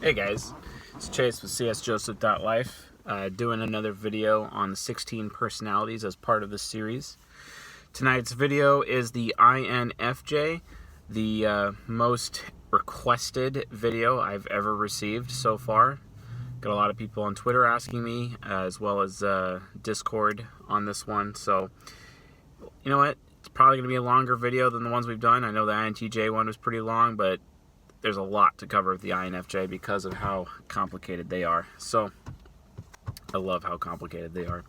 Hey guys, it's Chase with csjoseph.life, doing another video on the 16 personalities as part of this series. Tonight's video is the INFJ, the most requested video I've ever received so far. Got a lot of people on Twitter asking me, as well as Discord on this one, so you know what? It's probably going to be a longer video than the ones we've done. I know the INTJ one was pretty long, but there's a lot to cover with the INFJ because of how complicated they are. So, I love how complicated they are.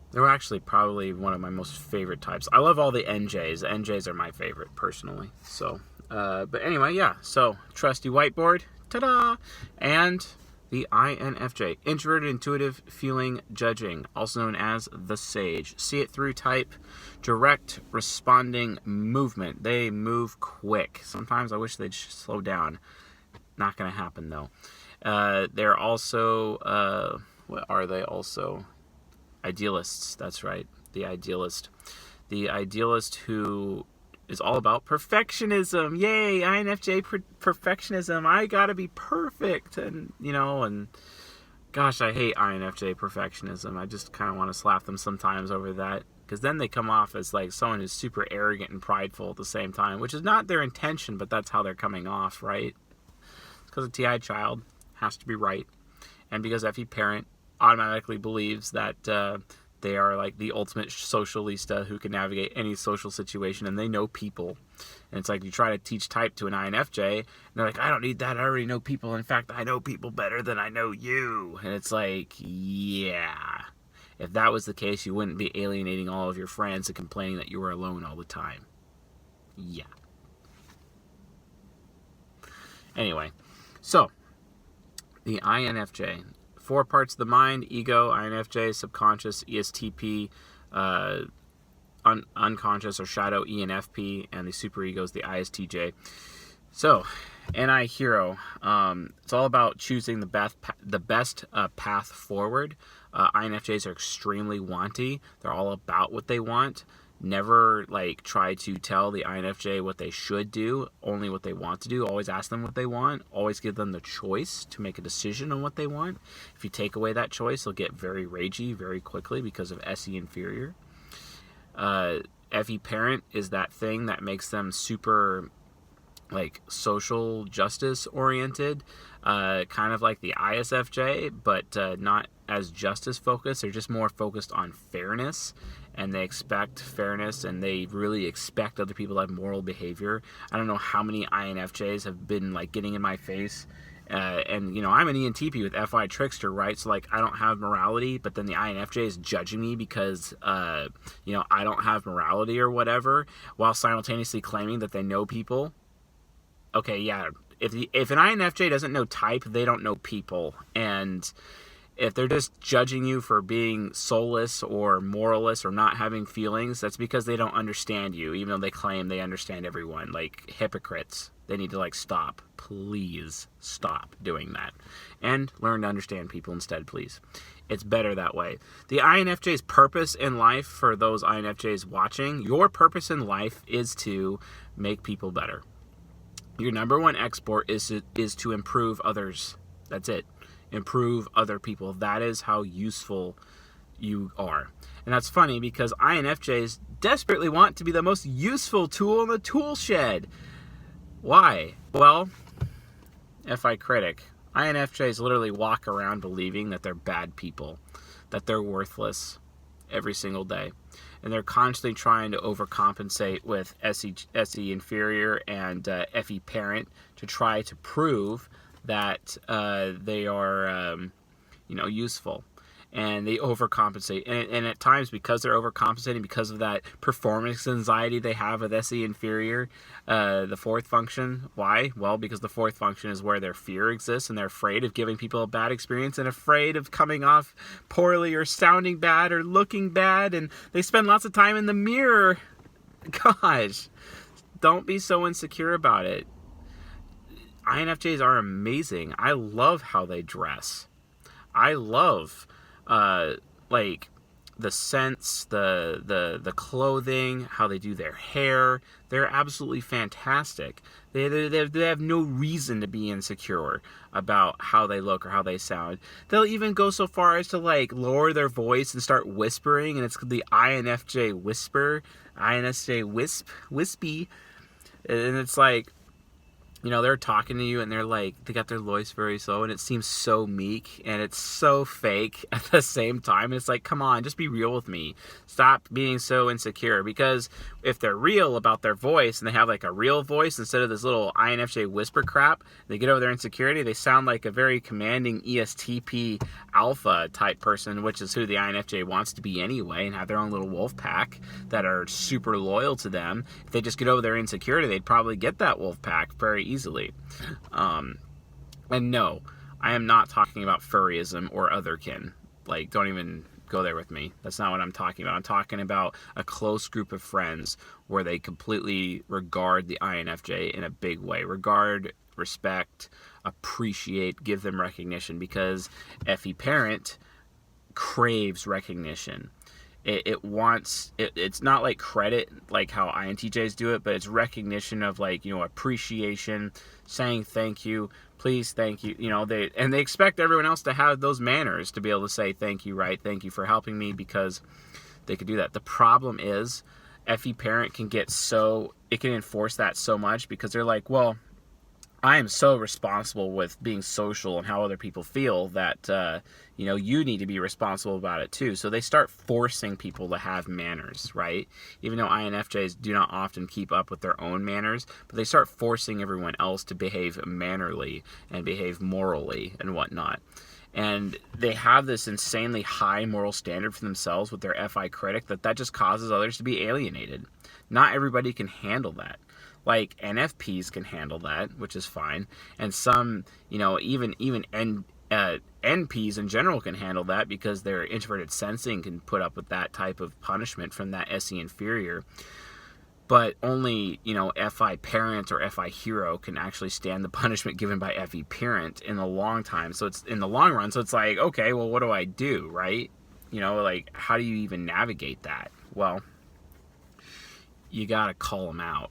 They're actually probably one of my most favorite types. I love all the NJs. The NJs are my favorite, personally. So, but anyway, yeah. So, trusty whiteboard. Ta-da! And the INFJ. Introverted, intuitive, feeling, judging. Also known as the Sage. See it through type. Direct, responding, movement. They move quick. Sometimes I wish they'd slow down. Not going to happen, though. They're also, what are they also? Idealists. That's right. The idealist. The idealist who is all about perfectionism. Yay, INFJ perfectionism. I gotta be perfect. And, you know, and gosh, I hate INFJ perfectionism. I just kind of want to slap them sometimes over that. Because then they come off as like someone who's super arrogant and prideful at the same time, which is not their intention, but that's how they're coming off, right? It's because a TI child has to be right. And because FE parent automatically believes that they are like the ultimate socialista who can navigate any social situation, and they know people. And it's like you try to teach type to an INFJ, and they're like, I don't need that. I already know people. In fact, I know people better than I know you. And it's like, yeah. If that was the case, you wouldn't be alienating all of your friends and complaining that you were alone all the time. Yeah. Anyway, so the INFJ. 4 parts of the mind: ego, INFJ, subconscious, ESTP, unconscious or shadow, ENFP, and the superego is the ISTJ. So, NI hero. It's all about choosing the best path forward. INFJs are extremely wanty. They're all about what they want. Never like try to tell the INFJ what they should do, only what they want to do. Always ask them what they want. Always give them the choice to make a decision on what they want. If you take away that choice, they'll get very ragey very quickly because of SE inferior. FE parent is that thing that makes them super like social justice oriented, kind of like the ISFJ, but not as justice focused. They're just more focused on fairness, and they expect fairness, and they really expect other people to have moral behavior. I don't know how many INFJs have been like getting in my face, and you know, I'm an ENTP with FI trickster, right? So like I don't have morality, but then the INFJ is judging me because you know, I don't have morality or whatever, while simultaneously claiming that they know people. Okay, yeah, if an INFJ doesn't know type, they don't know people. And if they're just judging you for being soulless or moralist or not having feelings, that's because they don't understand you, even though they claim they understand everyone. Like hypocrites. They need to like stop. Please stop doing that. And learn to understand people instead, please. It's better that way. The INFJ's purpose in life, for those INFJs watching, your purpose in life is to make people better. Your number one export is to improve others. That's it. Improve other people. That is how useful you are. And that's funny because INFJs desperately want to be the most useful tool in the tool shed. Why? Well, FI critic. INFJs literally walk around believing that they're bad people, that they're worthless every single day. And they're constantly trying to overcompensate with SE inferior and FE parent to try to prove that they are, you know, useful. And they overcompensate. And at times, because they're overcompensating, because of that performance anxiety they have with SE inferior, the 4th function. Why? Well, because the 4th function is where their fear exists, and they're afraid of giving people a bad experience and afraid of coming off poorly or sounding bad or looking bad. And they spend lots of time in the mirror. Gosh, don't be so insecure about it. INFJs are amazing. I love how they dress. I love like the scents, the clothing, how they do their hair. They're absolutely fantastic. They have no reason to be insecure about how they look or how they sound. They'll even go so far as to like lower their voice and start whispering, and it's the INFJ whisper, INFJ wispy, and it's like, you know, they're talking to you and they're like, they got their voice very slow and it seems so meek and it's so fake at the same time. It's like, come on, just be real with me. Stop being so insecure, because if they're real about their voice and they have like a real voice instead of this little INFJ whisper crap, they get over their insecurity, they sound like a very commanding ESTP alpha type person, which is who the INFJ wants to be anyway, and have their own little wolf pack that are super loyal to them. If they just get over their insecurity, they'd probably get that wolf pack very easily. And no, I am not talking about furryism or otherkin. Like, don't even go there with me. That's not what I'm talking about. I'm talking about a close group of friends where they completely regard the INFJ in a big way. Regard, respect, appreciate, give them recognition, because FE parent craves recognition. It wants, it's not like credit like how INTJs do it, but it's recognition of, like, you know, appreciation, saying thank you, please, thank you, you know, they expect everyone else to have those manners to be able to say thank you, right? Thank you for helping me, because they could do that. The problem is FE parent can get so, it can enforce that so much because they're like, well, I am so responsible with being social and how other people feel that, you know, you need to be responsible about it too. So they start forcing people to have manners, right? Even though INFJs do not often keep up with their own manners, but they start forcing everyone else to behave mannerly and behave morally and whatnot. And they have this insanely high moral standard for themselves with their FI critic that just causes others to be alienated. Not everybody can handle that. Like, NFPs can handle that, which is fine. And some, you know, even NPs in general can handle that because their introverted sensing can put up with that type of punishment from that SE inferior. But only, you know, FI parent or FI hero can actually stand the punishment given by FE parent in the long time. So it's in the long run. So it's like, okay, well, what do I do, right? You know, like, how do you even navigate that? Well, you got to call them out.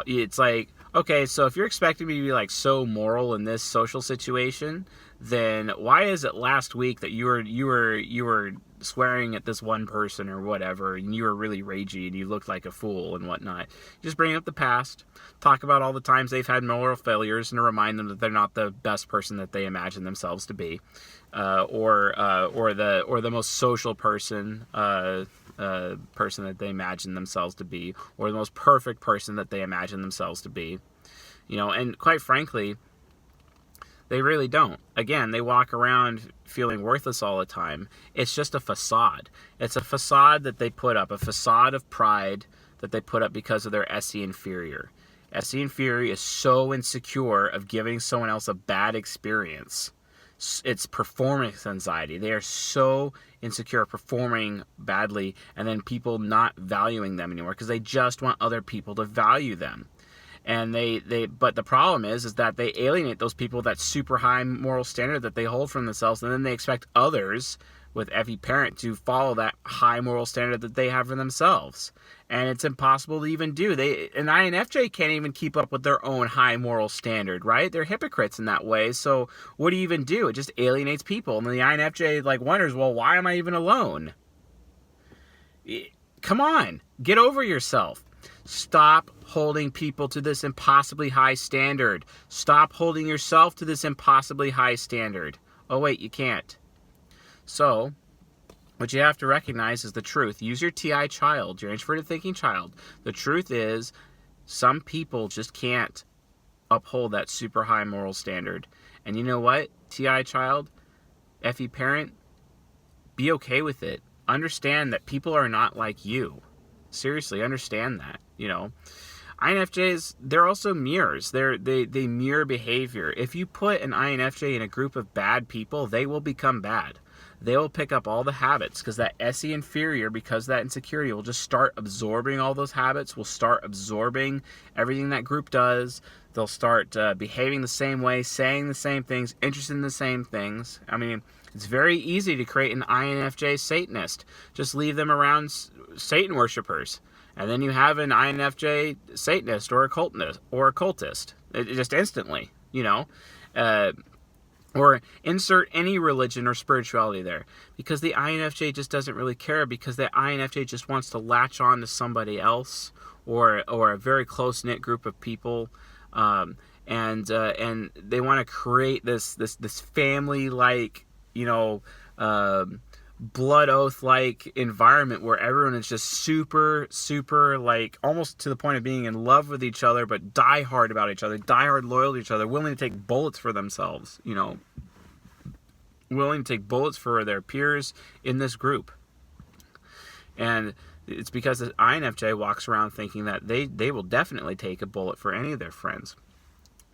It's like, okay, so if you're expecting me to be like so moral in this social situation, then why is it last week that you were swearing at this one person or whatever, and you were really ragey and you looked like a fool and whatnot? Just bring up the past, talk about all the times they've had moral failures, and to remind them that they're not the best person that they imagine themselves to be, or the most social person that they imagine themselves to be, or the most perfect person that they imagine themselves to be. You know, and quite frankly, they really don't. Again, they walk around feeling worthless all the time. It's just a facade. It's a facade that they put up, a facade of pride that they put up because of their SE inferior. SE inferior is so insecure of giving someone else a bad experience. It's performance anxiety. They are so insecure performing badly and then people not valuing them anymore because they just want other people to value them. And but the problem is that they alienate those people with that super high moral standard that they hold for themselves, and then they expect others with FE parent to follow that high moral standard that they have for themselves. And it's impossible to even do. An INFJ can't even keep up with their own high moral standard, right? They're hypocrites in that way. So what do you even do? It just alienates people. And then the INFJ like wonders, well, why am I even alone? Come on, get over yourself. Stop holding people to this impossibly high standard. Stop holding yourself to this impossibly high standard. Oh, wait, you can't. So, what you have to recognize is the truth. Use your TI child, your introverted thinking child. The truth is, some people just can't uphold that super high moral standard. And you know what, TI child, FE parent, be okay with it. Understand that people are not like you. Seriously, understand that, you know. INFJs, they're also mirrors. They mirror behavior. If you put an INFJ in a group of bad people, they will become bad. They will pick up all the habits because that SE inferior, because that insecurity, will just start absorbing all those habits, will start absorbing everything that group does, They'll start behaving the same way, saying the same things, interested in the same things. I mean, it's very easy to create an INFJ Satanist. Just leave them around Satan worshipers, and then you have an INFJ Satanist or occultist. It just instantly, or insert any religion or spirituality there, because the INFJ just doesn't really care, because the INFJ just wants to latch on to somebody else or a very close-knit group of people, and they want to create this family-like, blood oath-like environment where everyone is just super, like, almost to the point of being in love with each other, but die hard about each other, die hard loyal to each other, willing to take bullets for themselves, willing to take bullets for their peers in this group. And it's because the INFJ walks around thinking that they will definitely take a bullet for any of their friends.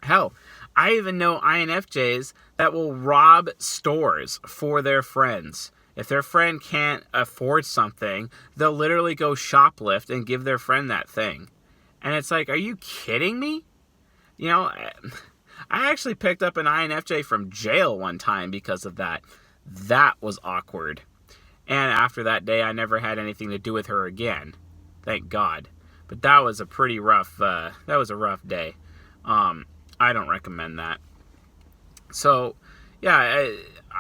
Hell, I even know INFJs that will rob stores for their friends. If their friend can't afford something, they'll literally go shoplift and give their friend that thing. And it's like, are you kidding me? I actually picked up an INFJ from jail one time because of that. That was awkward. And after that day, I never had anything to do with her again. Thank God. But that was a pretty rough, rough day. I don't recommend that. So, yeah,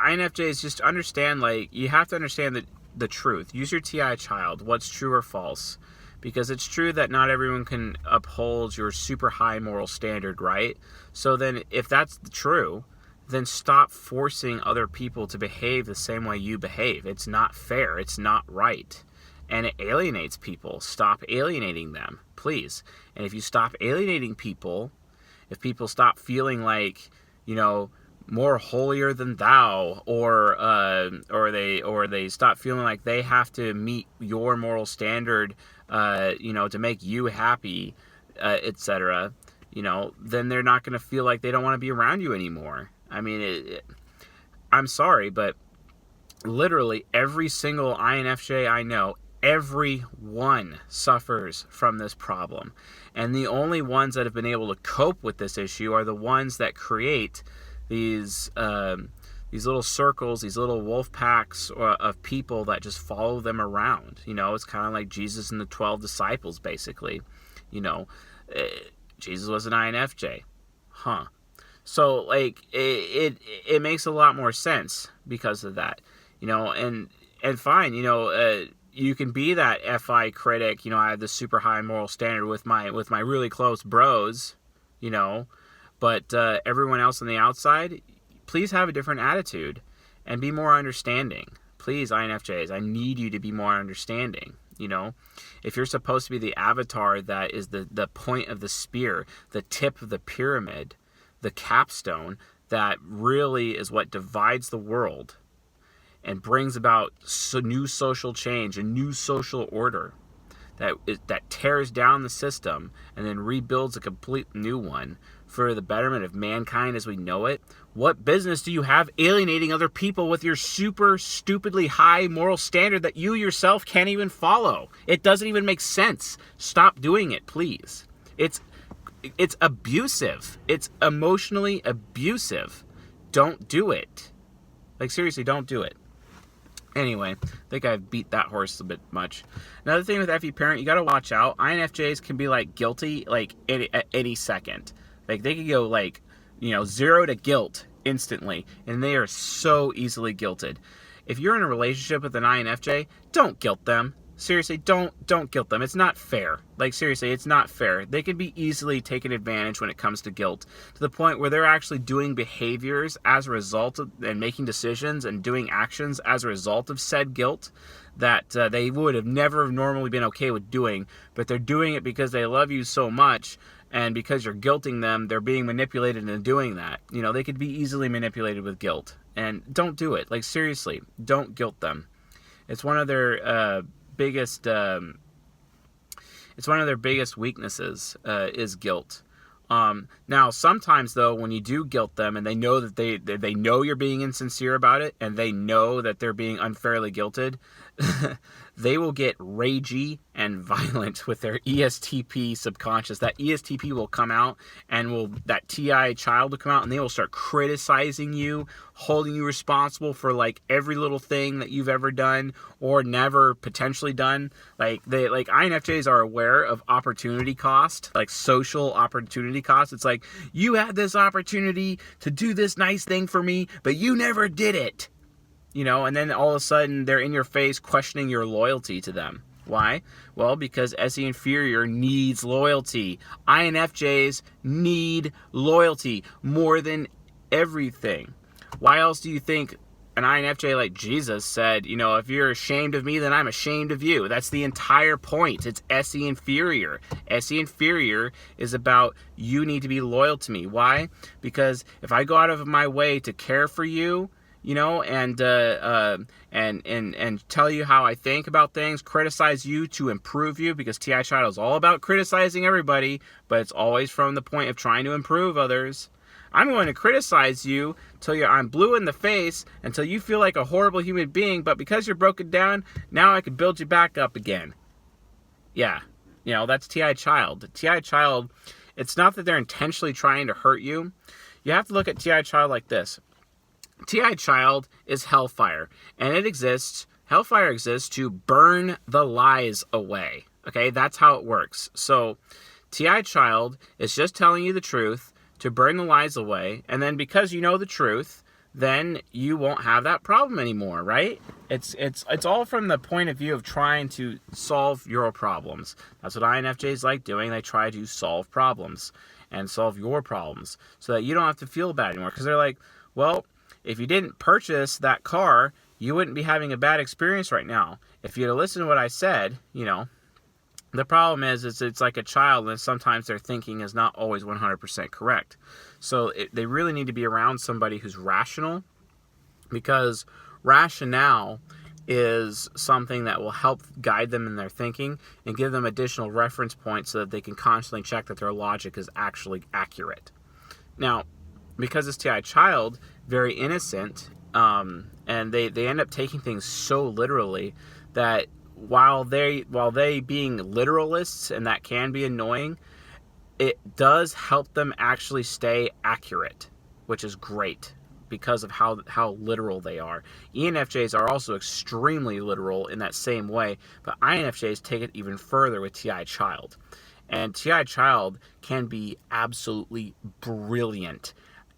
INFJs, just understand, like, you have to understand the truth. Use your TI child, what's true or false. Because it's true that not everyone can uphold your super high moral standard, right? So then, if that's true, then stop forcing other people to behave the same way you behave. It's not fair. It's not right. And it alienates people. Stop alienating them, please. And if you stop alienating people, if people stop feeling like, more holier than thou, or they stop feeling like they have to meet your moral standard, to make you happy, etc., then they're not going to feel like they don't want to be around you anymore. I mean, I'm sorry, but literally every single INFJ I know, everyone suffers from this problem. And the only ones that have been able to cope with this issue are the ones that create these little circles, these little wolf packs of people that just follow them around. It's kind of like Jesus and the 12 disciples, basically. Jesus was an INFJ. Huh. So, like, it makes a lot more sense because of that. And fine, you can be that FI critic, I have this super high moral standard with my really close bros, but everyone else on the outside, please have a different attitude and be more understanding. Please, INFJs, I need you to be more understanding. If you're supposed to be the avatar that is the point of the spear, the tip of the pyramid, the capstone that really is what divides the world and brings about new social change, a new social order that tears down the system and then rebuilds a complete new one for the betterment of mankind as we know it, what business do you have alienating other people with your super stupidly high moral standard that you yourself can't even follow? It doesn't even make sense. Stop doing it, please. It's abusive. It's emotionally abusive. Don't do it. Like, seriously, don't do it. Anyway, I think I've beat that horse a bit much. Another thing with FE parent, you got to watch out. INFJs can be, like, guilty, like, at any second. Like, they can go, like, 0 to guilt instantly, and they are so easily guilted. If you're in a relationship with an INFJ, don't guilt them. Seriously, don't guilt them. It's not fair. Like, seriously, it's not fair. They can be easily taken advantage when it comes to guilt, to the point where they're actually doing behaviors as a result of, and making decisions and doing actions as a result of said guilt that they would have never normally been okay with doing, but they're doing it because they love you so much, and because you're guilting them, they're being manipulated into doing that. They could be easily manipulated with guilt, and don't do it. Like, seriously, don't guilt them. It's one of their biggest weaknesses is guilt. Now, sometimes though, when you do guilt them and they know that they know you're being insincere about it and they know that they're being unfairly guilted, they will get ragey and violent with their ESTP subconscious. That ESTP will come out, and that TI child will come out, and they will start criticizing you, holding you responsible for like every little thing that you've ever done or never potentially done. Like INFJs are aware of opportunity cost, like social opportunity cost. It's like, you had this opportunity to do this nice thing for me, but you never did it. And then all of a sudden they're in your face questioning your loyalty to them. Why? Well, because SE Inferior needs loyalty. INFJs need loyalty more than everything. Why else do you think an INFJ like Jesus said, if you're ashamed of me, then I'm ashamed of you? That's the entire point. It's SE Inferior. SE Inferior is about, you need to be loyal to me. Why? Because if I go out of my way to care for you, and tell you how I think about things, criticize you to improve you, because TI Child is all about criticizing everybody, but it's always from the point of trying to improve others. I'm going to criticize you till I'm blue in the face, until you feel like a horrible human being, but because you're broken down, now I can build you back up again. Yeah, that's TI Child. The TI Child, it's not that they're intentionally trying to hurt you. You have to look at TI Child like this. TI Child is hellfire, and hellfire exists to burn the lies away. Okay, that's how it works. So TI Child is just telling you the truth to burn the lies away, and then because you know the truth, then you won't have that problem anymore, right? It's all from the point of view of trying to solve your problems. That's what INFJs like doing. They try to solve problems and solve your problems so that you don't have to feel bad anymore, because they're like, well, if you didn't purchase that car, you wouldn't be having a bad experience right now. If you'd have listened to what I said, the problem is it's like a child, and sometimes their thinking is not always 100% correct. So they really need to be around somebody who's rational, because rationale is something that will help guide them in their thinking and give them additional reference points so that they can constantly check that their logic is actually accurate. Now, because it's TI Child, very innocent, and they end up taking things so literally that while they being literalists, and that can be annoying, it does help them actually stay accurate, which is great because of how literal they are. ENFJs are also extremely literal in that same way, but INFJs take it even further with TI Child. And TI Child can be absolutely brilliant.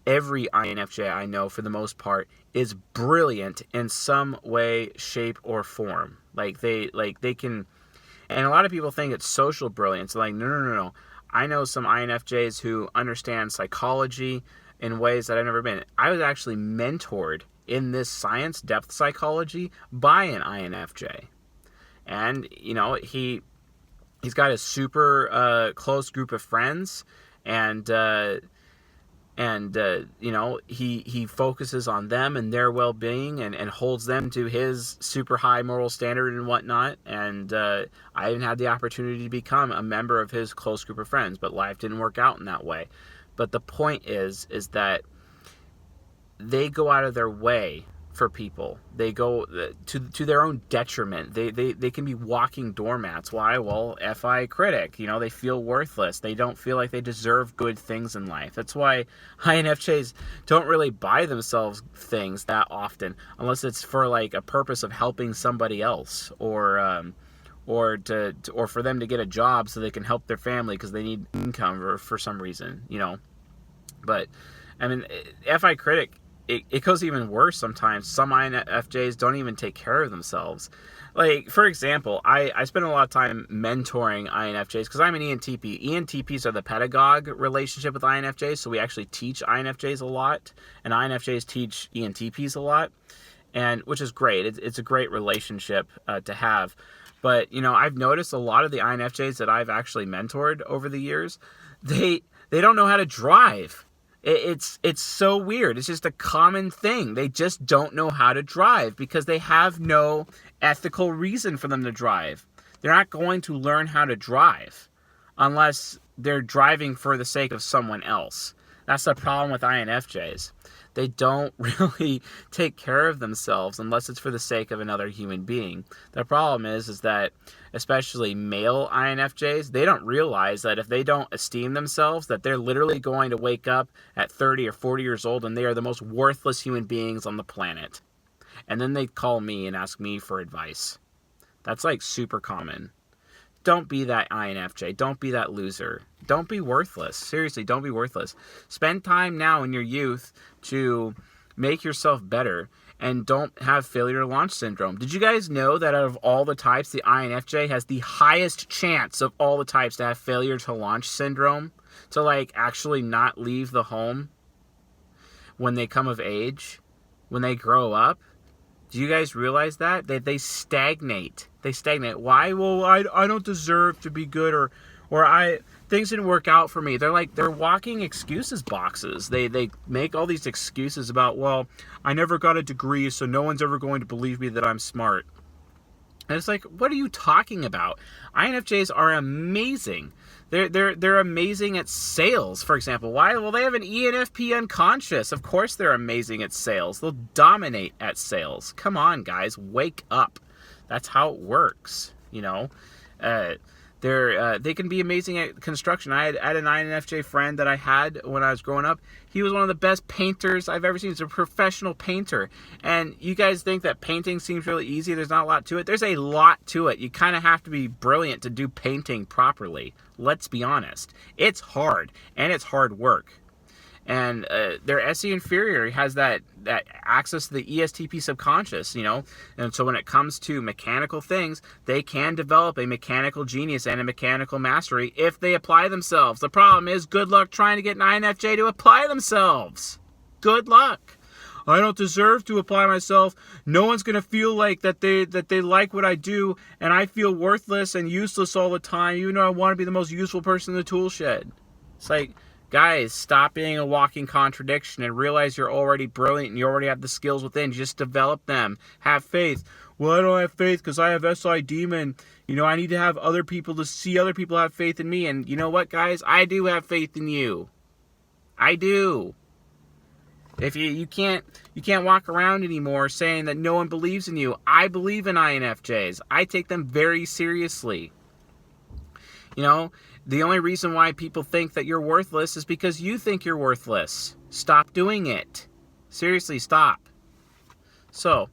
Every INFJ I know, for the most part, is brilliant in some way, shape, or form. Like they can, and a lot of people think it's social brilliance. Like, no. I know some INFJs who understand psychology in ways that I've never been. I was actually mentored in this science, depth psychology, by an INFJ. And, he's got a super close group of friends, and he focuses on them and their well-being, and holds them to his super high moral standard and whatnot. And I didn't have the opportunity to become a member of his close group of friends, but life didn't work out in that way. But the point is that they go out of their way for people. They go to their own detriment. They can be walking doormats. Why? Well, FI critic. They feel worthless. They don't feel like they deserve good things in life. That's why INFJs don't really buy themselves things that often, unless it's for like a purpose of helping somebody else, or for them to get a job so they can help their family because they need income or for some reason. But I mean, FI critic, it goes even worse sometimes. Some INFJs don't even take care of themselves. Like, for example, I spend a lot of time mentoring INFJs because I'm an ENTP. ENTPs are the pedagogue relationship with INFJs, so we actually teach INFJs a lot, and INFJs teach ENTPs a lot, and which is great. It's a great relationship to have. But, I've noticed a lot of the INFJs that I've actually mentored over the years, they don't know how to drive. It's so weird. It's just a common thing. They just don't know how to drive because they have no ethical reason for them to drive. They're not going to learn how to drive unless they're driving for the sake of someone else. That's the problem with INFJs. They don't really take care of themselves unless it's for the sake of another human being. The problem is that especially male INFJs, they don't realize that if they don't esteem themselves, that they're literally going to wake up at 30 or 40 years old and they are the most worthless human beings on the planet. And then they call me and ask me for advice. That's like super common. Don't be that INFJ. Don't be that loser. Don't be worthless. Seriously, don't be worthless. Spend time now in your youth to make yourself better and don't have failure to launch syndrome. Did you guys know that out of all the types, the INFJ has the highest chance of all the types to have failure to launch syndrome? To like actually not leave the home when they come of age, when they grow up? Do you guys realize that? They stagnate. They stagnate. Why? Well, I don't deserve to be good, or things didn't work out for me. They're walking excuses boxes. They make all these excuses about, well, I never got a degree, so no one's ever going to believe me that I'm smart. And it's like, what are you talking about? INFJs are amazing. They're amazing at sales, for example. Why? Well, they have an ENFP unconscious. Of course they're amazing at sales. They'll dominate at sales. Come on, guys, wake up. That's how it works, you know. They can be amazing at construction. I had an INFJ friend that I had when I was growing up. He was one of the best painters I've ever seen. He's a professional painter. And you guys think that painting seems really easy. There's not a lot to it. There's a lot to it. You kind of have to be brilliant to do painting properly. Let's be honest. It's hard, and it's hard work. And their SE inferior has that access to the ESTP subconscious, you know. And so when it comes to mechanical things, they can develop a mechanical genius and a mechanical mastery if they apply themselves. The problem is, good luck trying to get an INFJ to apply themselves. Good luck. I don't deserve to apply myself. No one's going to feel like that they like what I do, and I feel worthless and useless all the time, even though I want to be the most useful person in the tool shed. It's like, guys, stop being a walking contradiction and realize you're already brilliant and you already have the skills within. Just develop them. Have faith. Well, I don't have faith because I have SI demon. You know, I need to have other people to see other people have faith in me. And you know what, guys? I do have faith in you. I do. If you can't walk around anymore saying that no one believes in you. I believe in INFJs. I take them very seriously. You know, the only reason why people think that you're worthless is because you think you're worthless. Stop doing it. Seriously, stop. So,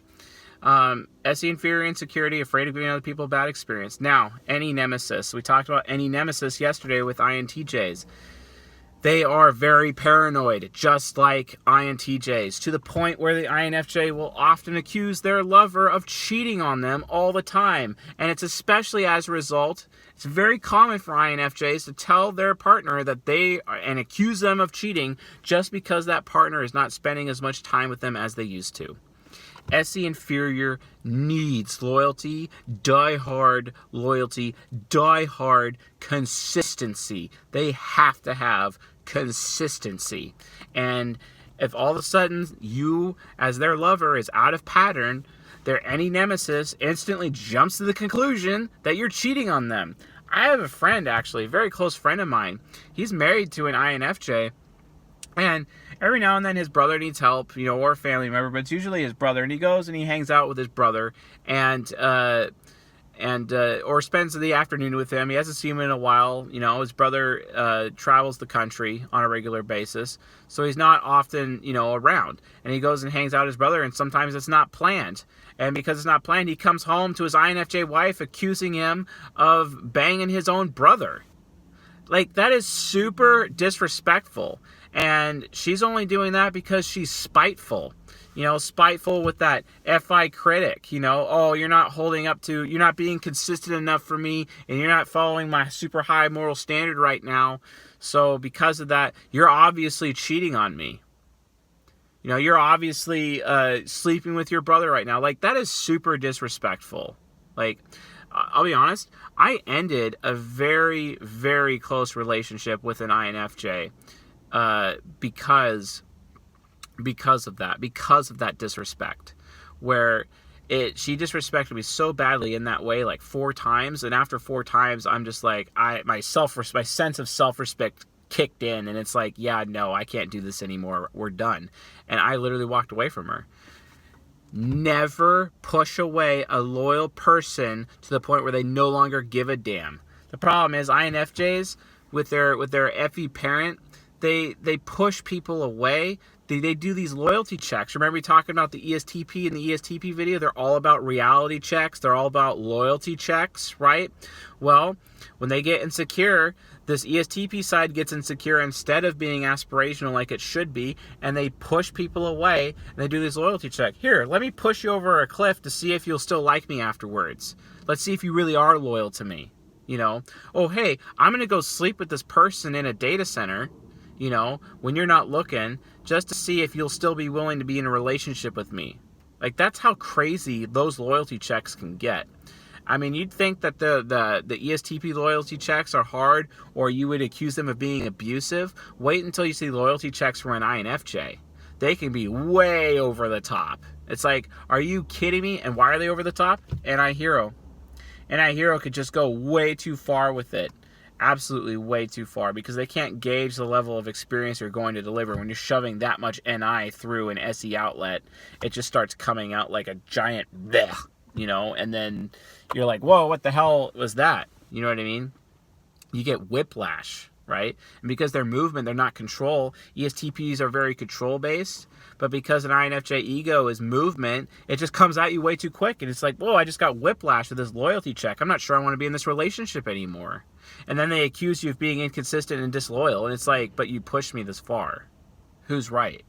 SE inferior insecurity, afraid of giving other people a bad experience. Now, any nemesis. We talked about any nemesis yesterday with INTJs. They are very paranoid, just like INTJs, to the point where the INFJ will often accuse their lover of cheating on them all the time. And it's especially as a result, it's very common for INFJs to tell their partner that and accuse them of cheating just because that partner is not spending as much time with them as they used to. SE inferior needs loyalty, die-hard loyalty, die-hard consistency. They have to have consistency. And if all of a sudden you, as their lover, is out of pattern, their any nemesis instantly jumps to the conclusion that you're cheating on them. I have a friend, actually, a very close friend of mine. He's married to an INFJ, and every now and then his brother needs help, you know, or a family member, but it's usually his brother, and he goes and he hangs out with his brother, or spends the afternoon with him. He hasn't seen him in a while. You know, his brother travels the country on a regular basis, so he's not often, you know, around. And he goes and hangs out with his brother, and sometimes it's not planned. And because it's not planned, he comes home to his INFJ wife accusing him of banging his own brother. Like, that is super disrespectful. And she's only doing that because she's spiteful. You know, spiteful with that FI critic, you know, oh, you're not being consistent enough for me, and you're not following my super high moral standard right now. So because of that, you're obviously cheating on me. You know, you're obviously sleeping with your brother right now. Like, that is super disrespectful. Like, I'll be honest, I ended a very, very close relationship with an INFJ because of that disrespect, where she disrespected me so badly in that way, like 4 times, and after 4 times, I'm just like, my sense of self-respect kicked in, and it's like, yeah, no, I can't do this anymore. We're done. And I literally walked away from her. Never push away a loyal person to the point where they no longer give a damn. The problem is INFJs with their FE parent, they push people away. They do these loyalty checks. Remember we talking about the ESTP in the ESTP video? They're all about reality checks. They're all about loyalty checks, right? Well, when they get insecure, this ESTP side gets insecure instead of being aspirational like it should be, and they push people away, and they do this loyalty check. Here, let me push you over a cliff to see if you'll still like me afterwards. Let's see if you really are loyal to me. You know, oh, hey, I'm going to go sleep with this person in a data center, you know, when you're not looking, just to see if you'll still be willing to be in a relationship with me. Like, that's how crazy those loyalty checks can get. I mean, you'd think that the ESTP loyalty checks are hard, or you would accuse them of being abusive. Wait until you see loyalty checks from an INFJ. They can be way over the top. It's like, are you kidding me? And why are they over the top? Anti-hero. Anti-hero could just go way too far with it. Absolutely way too far, because they can't gauge the level of experience you're going to deliver. When you're shoving that much NI through an SE outlet, it just starts coming out like a giant bleh, you know, and then you're like, whoa, what the hell was that? You know what I mean? You get whiplash, right? And because they're movement, they're not control. ESTPs are very control-based, but because an INFJ ego is movement, it just comes at you way too quick. And it's like, whoa, I just got whiplash with this loyalty check. I'm not sure I want to be in this relationship anymore. And then they accuse you of being inconsistent and disloyal. And it's like, but you pushed me this far. Who's right?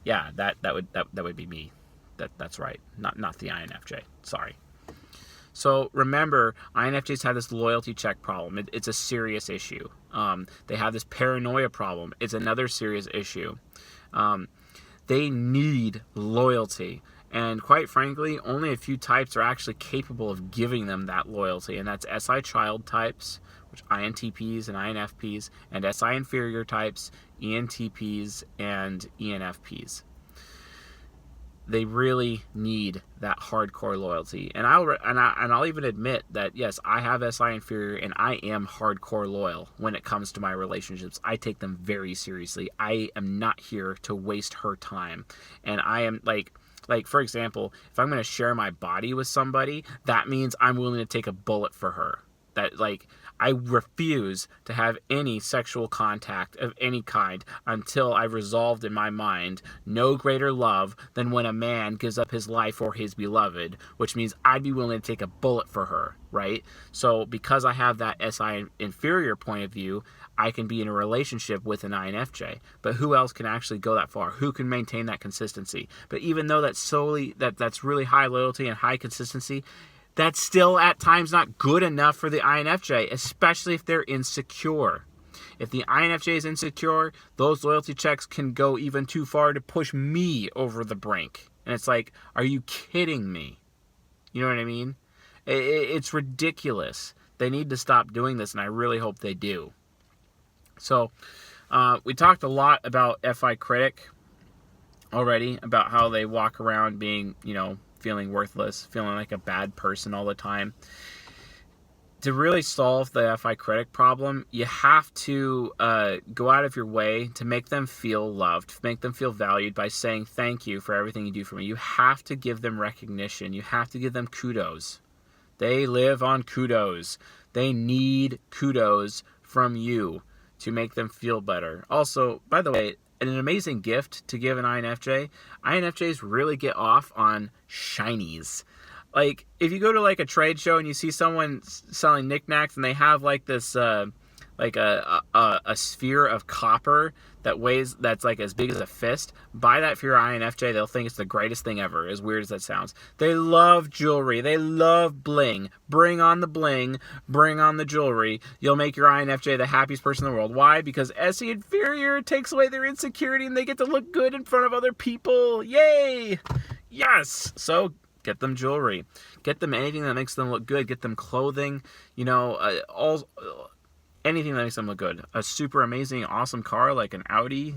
Yeah, that would be me. That's right. Not the INFJ. Sorry. So remember, INFJs have this loyalty check problem. It's a serious issue. They have this paranoia problem. It's another serious issue. They need loyalty. And quite frankly, only a few types are actually capable of giving them that loyalty. And that's SI child types, which INTPs and INFPs, and SI inferior types, ENTPs and ENFPs. They really need that hardcore loyalty. And I'll even admit that, yes, I have SI inferior and I am hardcore loyal when it comes to my relationships. I take them very seriously. I am not here to waste her time. And I am like, for example, if I'm going to share my body with somebody, that means I'm willing to take a bullet for her. That, like, I refuse to have any sexual contact of any kind until I've resolved in my mind no greater love than when a man gives up his life for his beloved, which means I'd be willing to take a bullet for her, right? So because I have that SI inferior point of view, I can be in a relationship with an INFJ. But who else can actually go that far? Who can maintain that consistency? But even though that's really high loyalty and high consistency, that's still at times not good enough for the INFJ, especially if they're insecure. If the INFJ is insecure, those loyalty checks can go even too far to push me over the brink. And it's like, are you kidding me? You know what I mean? It's ridiculous. They need to stop doing this, and I really hope they do. So, we talked a lot about FI critic already, about how they walk around being, feeling worthless, feeling like a bad person all the time. To really solve the FI critic problem, you have to go out of your way to make them feel loved, make them feel valued by saying thank you for everything you do for me. You have to give them recognition. You have to give them kudos. They live on kudos. They need kudos from you to make them feel better. Also, by the way, an amazing gift to give an INFJ. INFJs really get off on shinies. Like, if you go to like a trade show and you see someone selling knickknacks and they have like this like a sphere of copper that's like as big as a fist, buy that for your INFJ. They'll think it's the greatest thing ever, as weird as that sounds. They love jewelry. They love bling. Bring on the bling. Bring on the jewelry. You'll make your INFJ the happiest person in the world. Why? Because SE inferior takes away their insecurity and they get to look good in front of other people. Yay! Yes! So get them jewelry. Get them anything that makes them look good. Get them clothing. Anything that makes them look good. A super amazing, awesome car like an Audi,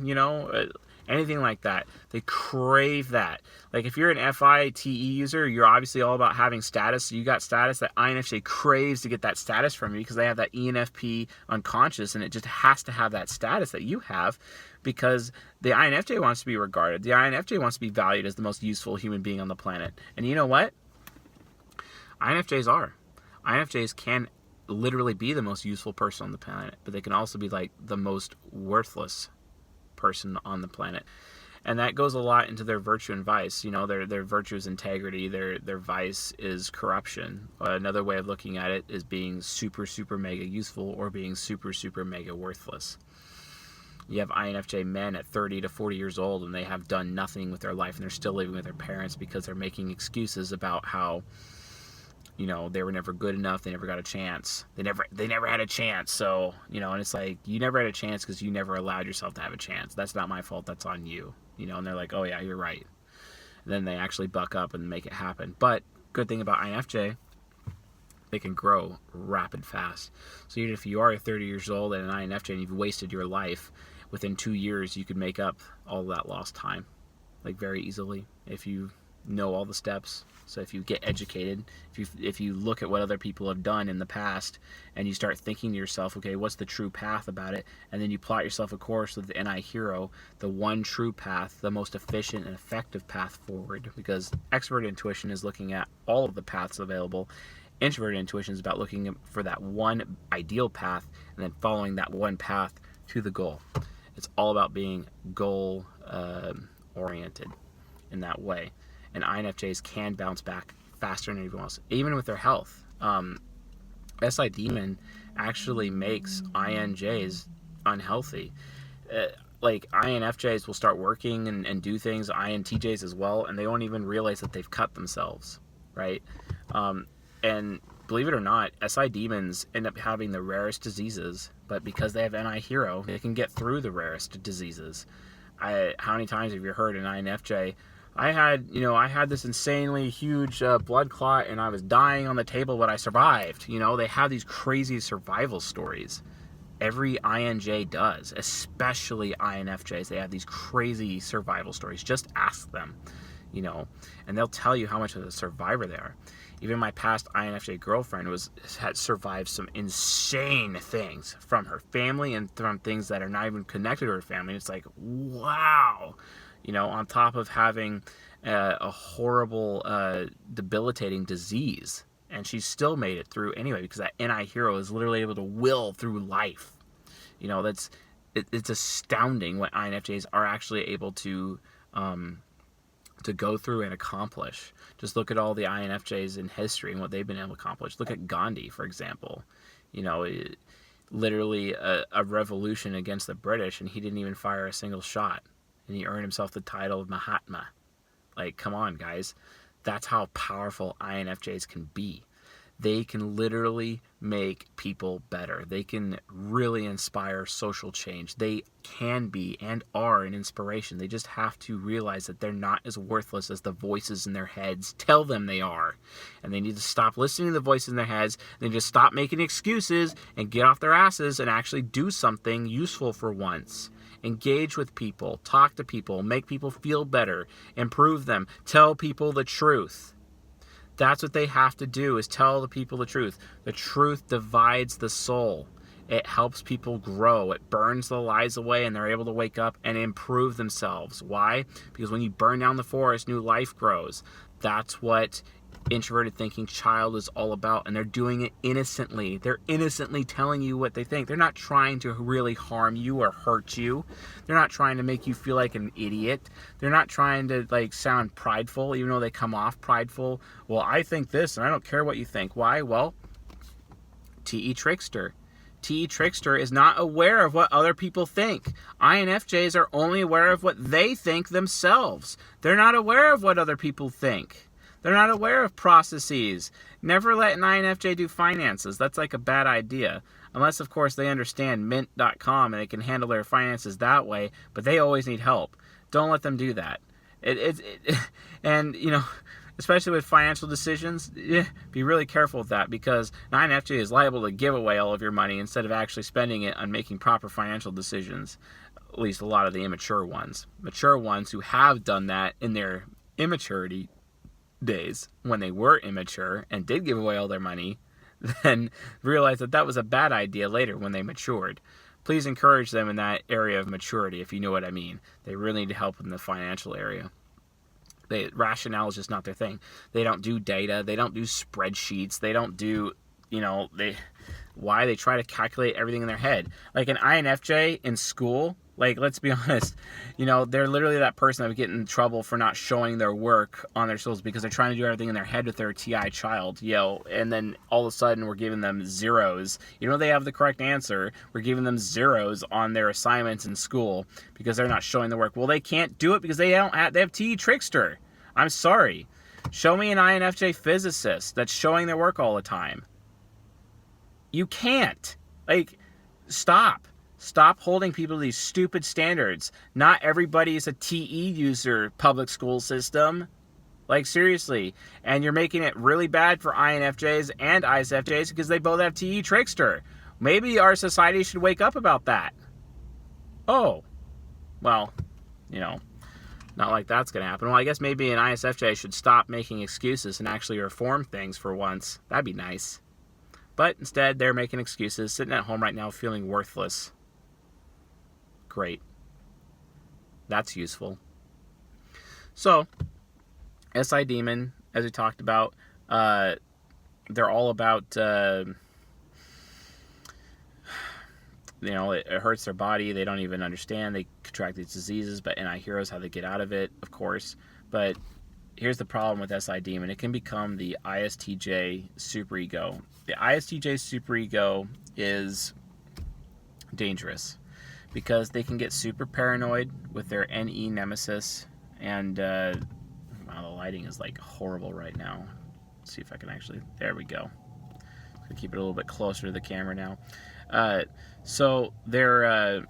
anything like that. They crave that. Like if you're an FITE user, you're obviously all about having status. So you got status. That INFJ craves to get that status from you because they have that ENFP unconscious, and it just has to have that status that you have because the INFJ wants to be regarded. The INFJ wants to be valued as the most useful human being on the planet. And you know what? INFJs are. INFJs can literally be the most useful person on the planet, but they can also be like the most worthless person on the planet. And that goes a lot into their virtue and vice. You know, their virtue is integrity, their vice is corruption. Another way of looking at it is being super, super mega useful or being super, super mega worthless. You have INFJ men at 30 to 40 years old and they have done nothing with their life and they're still living with their parents because they're making excuses about how, you know, they were never good enough. They never got a chance. They never had a chance. So, you know, and it's like, you never had a chance because you never allowed yourself to have a chance. That's not my fault. That's on you. You know, and they're like, oh yeah, you're right. And then they actually buck up and make it happen. But good thing about INFJ, they can grow rapid fast. So even if you are 30 years old and an INFJ and you've wasted your life, within 2 years, you could make up all that lost time, like very easily if you know all the steps. So if you get educated, if you look at what other people have done in the past and you start thinking to yourself, okay, what's the true path about it? And then you plot yourself a course with the NI Hero, the one true path, the most efficient and effective path forward, because extrovert intuition is looking at all of the paths available. Introverted intuition is about looking for that one ideal path and then following that one path to the goal. It's all about being goal oriented in that way. And INFJs can bounce back faster than anyone else, even with their health. SI Demon actually makes INJs unhealthy. Like INFJs will start working and do things, INTJs as well, and they won't even realize that they've cut themselves, right? And believe it or not, SI Demons end up having the rarest diseases, but because they have NI Hero, they can get through the rarest diseases. How many times have you heard an INFJ, I had this insanely huge blood clot and I was dying on the table, but I survived. You know, they have these crazy survival stories. Every INJ does, especially INFJs. They have these crazy survival stories. Just ask them, you know, and they'll tell you how much of a survivor they are. Even my past INFJ girlfriend had survived some insane things from her family and from things that are not even connected to her family. It's like, wow. You know, on top of having a horrible, debilitating disease. And she still made it through anyway, because that NI Hero is literally able to will through life. You know, it's astounding what INFJs are actually able to go through and accomplish. Just look at all the INFJs in history and what they've been able to accomplish. Look at Gandhi, for example. You know, literally a revolution against the British, and he didn't even fire a single shot. And he earned himself the title of Mahatma. Like, come on, guys. That's how powerful INFJs can be. They can literally make people better. They can really inspire social change. They can be and are an inspiration. They just have to realize that they're not as worthless as the voices in their heads tell them they are. And they need to stop listening to the voices in their heads. They just stop making excuses and get off their asses and actually do something useful for once. Engage with people, talk to people, make people feel better, improve them, tell people the truth. That's what they have to do, is tell the people the truth. The truth divides the soul. It helps people grow. It burns the lies away and they're able to wake up and improve themselves. Why? Because when you burn down the forest, new life grows. That's what introverted thinking child is all about, and they're doing it innocently. They're innocently telling you what they think. They're not trying to really harm you or hurt you. They're not trying to make you feel like an idiot. They're not trying to sound prideful, even though they come off prideful. Well, I think this and I don't care what you think. Why? Well, TE Trickster. TE Trickster is not aware of what other people think. INFJs are only aware of what they think themselves. They're not aware of what other people think. They're not aware of processes. Never let an INFJ do finances. That's like a bad idea. Unless, of course, they understand mint.com and they can handle their finances that way, but they always need help. Don't let them do that. And, you know, especially with financial decisions, be really careful with that, because an INFJ is liable to give away all of your money instead of actually spending it on making proper financial decisions. at least a lot of the immature ones. Mature ones who have done that in their immaturity days, when they were immature and did give away all their money, then realized that that was a bad idea later when they matured. Please encourage them in that area of maturity, if you know what I mean. They really need help in the financial area. Rationale is just not their thing. They don't do data. They don't do spreadsheets. They don't do, why they try to calculate everything in their head. Like an INFJ in school, like, let's be honest, they're literally that person that would get in trouble for not showing their work on their schools because they're trying to do everything in their head with their TI child, and then all of a sudden we're giving them zeros. They have the correct answer. We're giving them zeros on their assignments in school because they're not showing the work. Well, they can't do it because they have TI trickster. I'm sorry. Show me an INFJ physicist that's showing their work all the time. You can't. Stop. Stop holding people to these stupid standards. Not everybody is a TE user, public school system. Seriously. And you're making it really bad for INFJs and ISFJs because they both have TE trickster. Maybe our society should wake up about that. Oh. Well, not like that's going to happen. Well, I guess maybe an ISFJ should stop making excuses and actually reform things for once. That'd be nice. But instead, they're making excuses, sitting at home right now feeling worthless. Great. That's useful. So, SI Demon, as we talked about, they're all about, it hurts their body. They don't even understand. They contract these diseases, but NI heroes, how they get out of it, of course. But here's the problem with SI Demon. It can become the ISTJ superego. The ISTJ superego is dangerous because they can get super paranoid with their NE nemesis. And wow, the lighting is horrible right now. Let's see if I can actually, there we go. I'm gonna keep it a little bit closer to the camera now. So their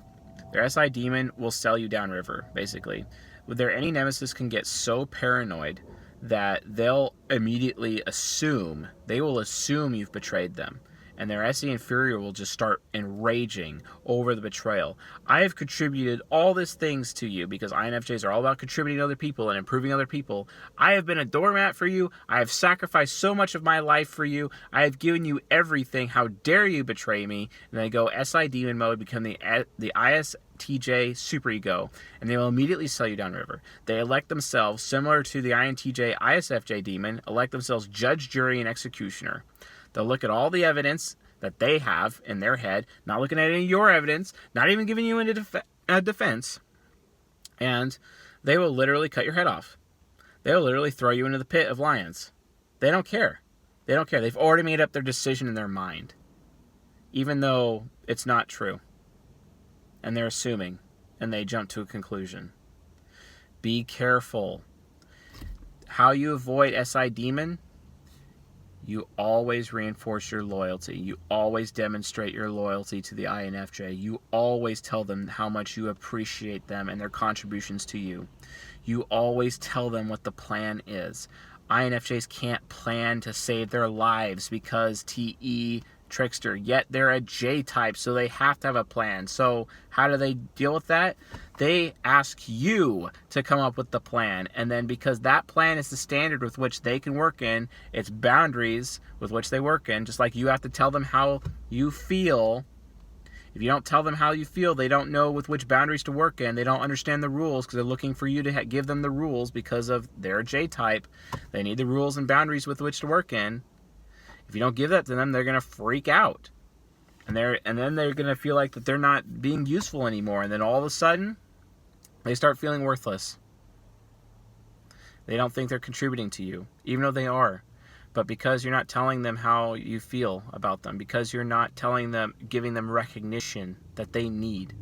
SI Demon will sell you downriver, basically. With their NE nemesis can get so paranoid that they'll immediately assume you've betrayed them. And their SE Inferior will just start enraging over the betrayal. I have contributed all these things to you because INFJs are all about contributing to other people and improving other people. I have been a doormat for you. I have sacrificed so much of my life for you. I have given you everything. How dare you betray me? And they go SI Demon mode, become the ISTJ superego, and they will immediately sell you downriver. They elect themselves, similar to the INTJ ISFJ Demon, elect themselves judge, jury, and executioner. They'll look at all the evidence that they have in their head, not looking at any of your evidence, not even giving you into defense, and they will literally cut your head off. They will literally throw you into the pit of lions. They don't care. They don't care. They've already made up their decision in their mind, even though it's not true. And they're assuming, and they jump to a conclusion. Be careful. How you avoid SI Demon? You always reinforce your loyalty. You always demonstrate your loyalty to the INFJ. You always tell them how much you appreciate them and their contributions to you. You always tell them what the plan is. INFJs can't plan to save their lives because TE trickster, yet they're a J type, so they have to have a plan. So how do they deal with that? They ask you to come up with the plan, and then because that plan is the standard with which they can work in, it's boundaries with which they work in, just like you have to tell them how you feel. If you don't tell them how you feel, they don't know with which boundaries to work in. They don't understand the rules because they're looking for you to give them the rules because of their J type. They need the rules and boundaries with which to work in. If you don't give that to them, they're going to freak out. And then they're going to feel like that they're not being useful anymore. And then all of a sudden, they start feeling worthless. They don't think they're contributing to you, even though they are. But because you're not telling them how you feel about them, because you're not giving them recognition that they need,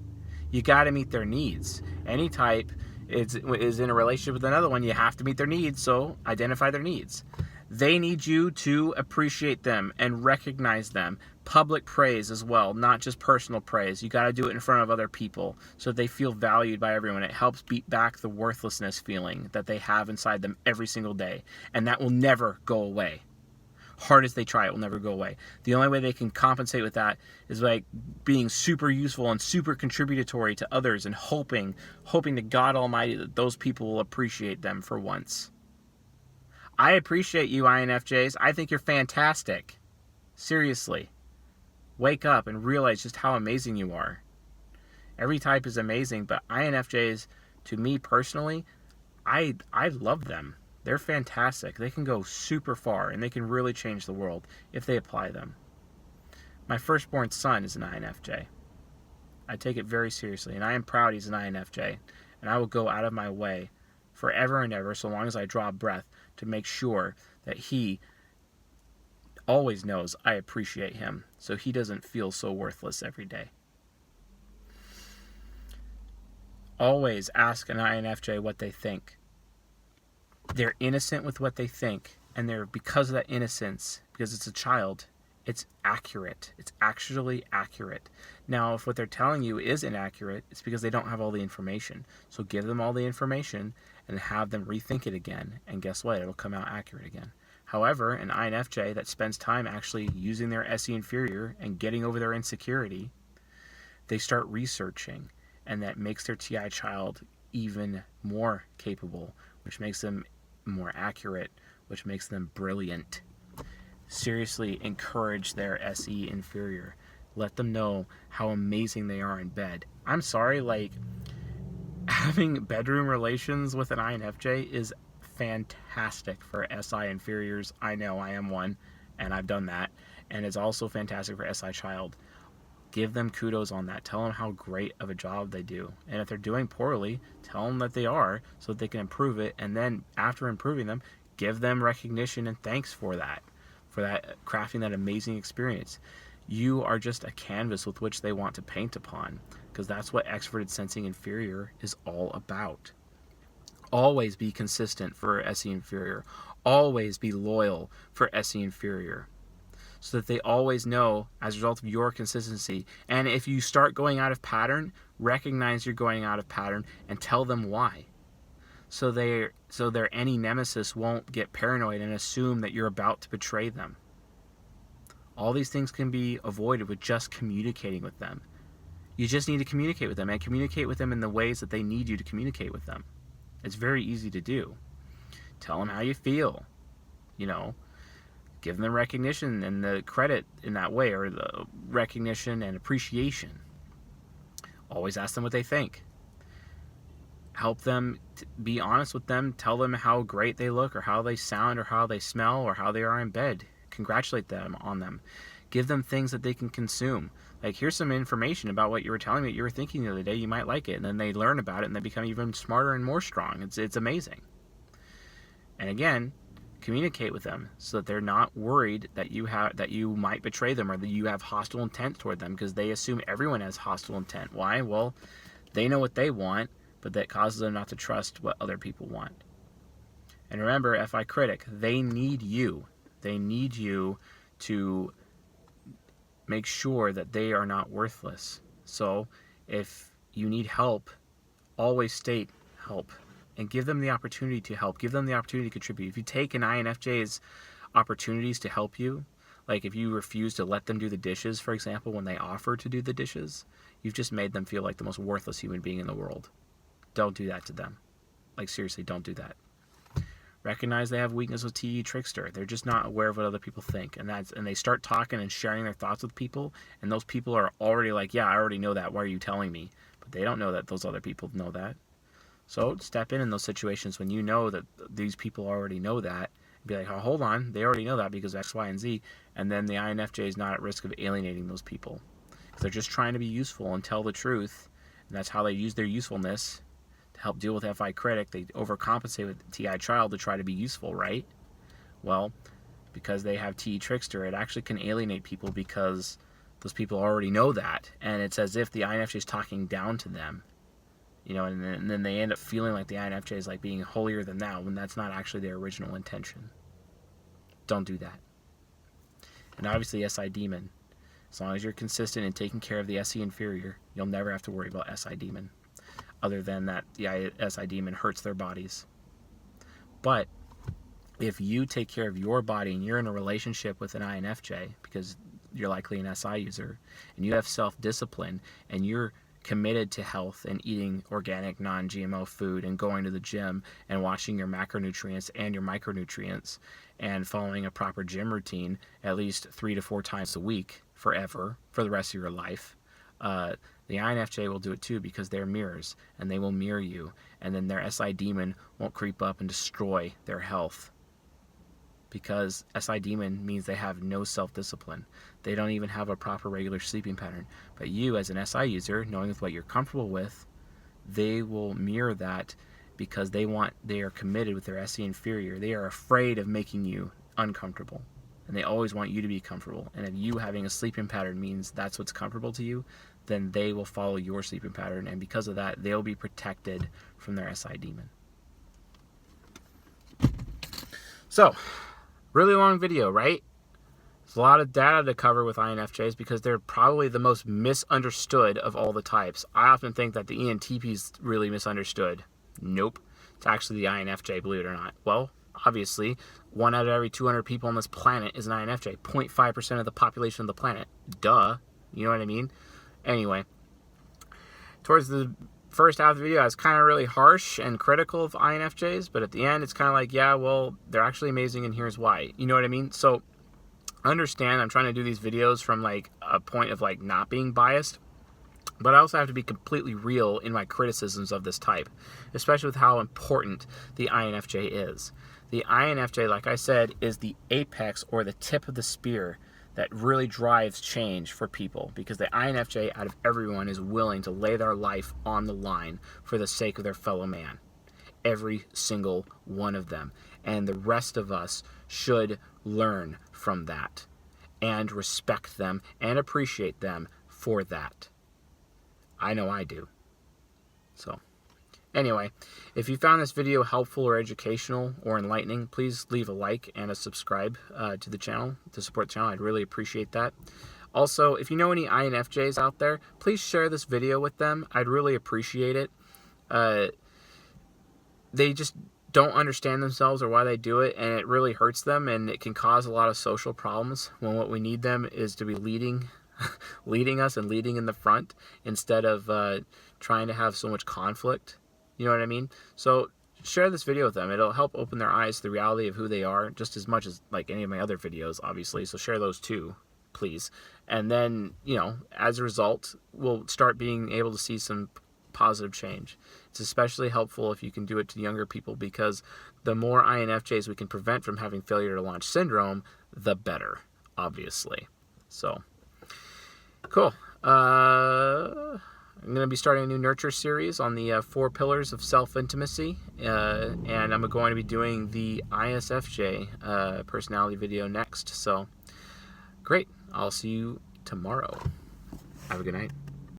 you got to meet their needs. Any type is in a relationship with another one, you have to meet their needs, so identify their needs. They need you to appreciate them and recognize them. Public praise as well, not just personal praise. You got to do it in front of other people so they feel valued by everyone. It helps beat back the worthlessness feeling that they have inside them every single day. And that will never go away. Hard as they try, it will never go away. The only way they can compensate with that is by being super useful and super contributory to others and hoping to God Almighty that those people will appreciate them for once. I appreciate you, INFJs. I think you're fantastic. Seriously. Wake up and realize just how amazing you are. Every type is amazing, but INFJs, to me personally, I love them. They're fantastic. They can go super far, and they can really change the world if they apply them. My firstborn son is an INFJ. I take it very seriously, and I am proud he's an INFJ, and I will go out of my way forever and ever, so long as I draw breath, to make sure that he always knows I appreciate him, so he doesn't feel so worthless every day. Always ask an INFJ what they think. They're innocent with what they think, and because of that innocence, because it's a child, it's accurate. It's actually accurate. Now, if what they're telling you is inaccurate, it's because they don't have all the information. So give them all the information and have them rethink it again, and guess what? It'll come out accurate again. However, an INFJ that spends time actually using their SE inferior and getting over their insecurity, they start researching, and that makes their TI child even more capable, which makes them more accurate, which makes them brilliant. Seriously encourage their SE inferior. Let them know how amazing they are in bed. I'm sorry, like, having bedroom relations with an INFJ is fantastic for SI inferiors. I know, I am one, and I've done that. And it's also fantastic for SI child. Give them kudos on that. Tell them how great of a job they do. And if they're doing poorly, tell them that they are so that they can improve it. And then after improving them, give them recognition and thanks for that crafting that amazing experience. You are just a canvas with which they want to paint upon, because that's what extroverted sensing inferior is all about. Always be consistent for SE inferior. Always be loyal for SE inferior, so that they always know as a result of your consistency. And if you start going out of pattern, recognize you're going out of pattern and tell them why. So their any nemesis won't get paranoid and assume that you're about to betray them. All these things can be avoided with just communicating with them. You just need to communicate with them, and communicate with them in the ways that they need you to communicate with them. It's very easy to do. Tell them how you feel. Give them recognition and the credit in that way, or the recognition and appreciation. Always ask them what they think. Help them, be honest with them. Tell them how great they look, or how they sound, or how they smell, or how they are in bed. Congratulate them on them. Give them things that they can consume. Like, here's some information about what you were telling me that you were thinking the other day. You might like it. And then they learn about it, and they become even smarter and more strong. It's amazing. And again, communicate with them so that they're not worried that you might betray them, or that you have hostile intent toward them, because they assume everyone has hostile intent. Why? Well, they know what they want, but that causes them not to trust what other people want. And remember, FI critic, they need you. They need you to make sure that they are not worthless. So if you need help, always state help, and give them the opportunity to help. Give them the opportunity to contribute. If you take an INFJ's opportunities to help you, like if you refuse to let them do the dishes, for example, when they offer to do the dishes, you've just made them feel like the most worthless human being in the world. Don't do that to them. Like, seriously, don't do that. Recognize they have weakness with TE trickster. They're just not aware of what other people think. And they start talking and sharing their thoughts with people, and those people are already like, yeah, I already know that. Why are you telling me? But they don't know that those other people know that. So step in those situations when you know that these people already know that. Be like, oh, hold on, they already know that because of X, Y, and Z. And then the INFJ is not at risk of alienating those people. They're just trying to be useful and tell the truth. And that's how they use their usefulness to help deal with FI critic. They overcompensate with TI child to try to be useful, right? Well, because they have TE trickster, it actually can alienate people because those people already know that. And it's as if the INFJ is talking down to them. And then they end up feeling like the INFJ is like being holier than thou, when that's not actually their original intention. Don't do that. And obviously, SI demon. As long as you're consistent in taking care of the SE inferior, you'll never have to worry about SI demon. Other than that, the SI demon hurts their bodies. But if you take care of your body and you're in a relationship with an INFJ, because you're likely an SI user, and you have self-discipline and you're committed to health and eating organic, non-GMO food and going to the gym and watching your macronutrients and your micronutrients and following a proper gym routine at least 3 to 4 times a week forever for the rest of your life, the INFJ will do it too, because they're mirrors and they will mirror you, and then their SI demon won't creep up and destroy their health, because SI demon means they have no self-discipline. They don't even have a proper regular sleeping pattern. But you, as an SI user, knowing with what you're comfortable with, they will mirror that, because they are committed with their SE inferior. They are afraid of making you uncomfortable, and they always want you to be comfortable. And if you having a sleeping pattern means that's what's comfortable to you, then they will follow your sleeping pattern, and because of that, they'll be protected from their SI demon. So, really long video, right? There's a lot of data to cover with INFJs because they're probably the most misunderstood of all the types. I often think that the ENTP is really misunderstood. Nope. It's actually the INFJ, believe it or not. Well, obviously, 1 out of every 200 people on this planet is an INFJ. 0.5% of the population of the planet. Duh. You know what I mean? Anyway, towards the first half of the video, I was kind of really harsh and critical of INFJs, but at the end, it's kind of like, yeah, well, they're actually amazing, and here's why. You know what I mean? So, understand, I'm trying to do these videos from like a point of like not being biased, but I also have to be completely real in my criticisms of this type, especially with how important the INFJ is. The INFJ, like I said, is the apex or the tip of the spear that really drives change for people, because the INFJ out of everyone is willing to lay their life on the line for the sake of their fellow man. Every single one of them. And the rest of us should learn from that and respect them and appreciate them for that. I know I do. So, anyway, if you found this video helpful or educational or enlightening, please leave a like and a subscribe to the channel, to support the channel. I'd really appreciate that. Also, if you know any INFJs out there, please share this video with them. I'd really appreciate it. They just don't understand themselves or why they do it, and it really hurts them, and it can cause a lot of social problems when what we need them is to be leading us and leading in the front, instead of trying to have so much conflict. You know what I mean? So share this video with them. It'll help open their eyes to the reality of who they are, just as much as like any of my other videos, obviously. So share those too, please. And then, you know, as a result, we'll start being able to see some positive change. It's especially helpful if you can do it to younger people, because the more INFJs we can prevent from having failure to launch syndrome, the better, obviously. So, cool. I'm going to be starting a new nurture series on the 4 pillars of self-intimacy, and I'm going to be doing the ISFJ personality video next. So, great. I'll see you tomorrow. Have a good night.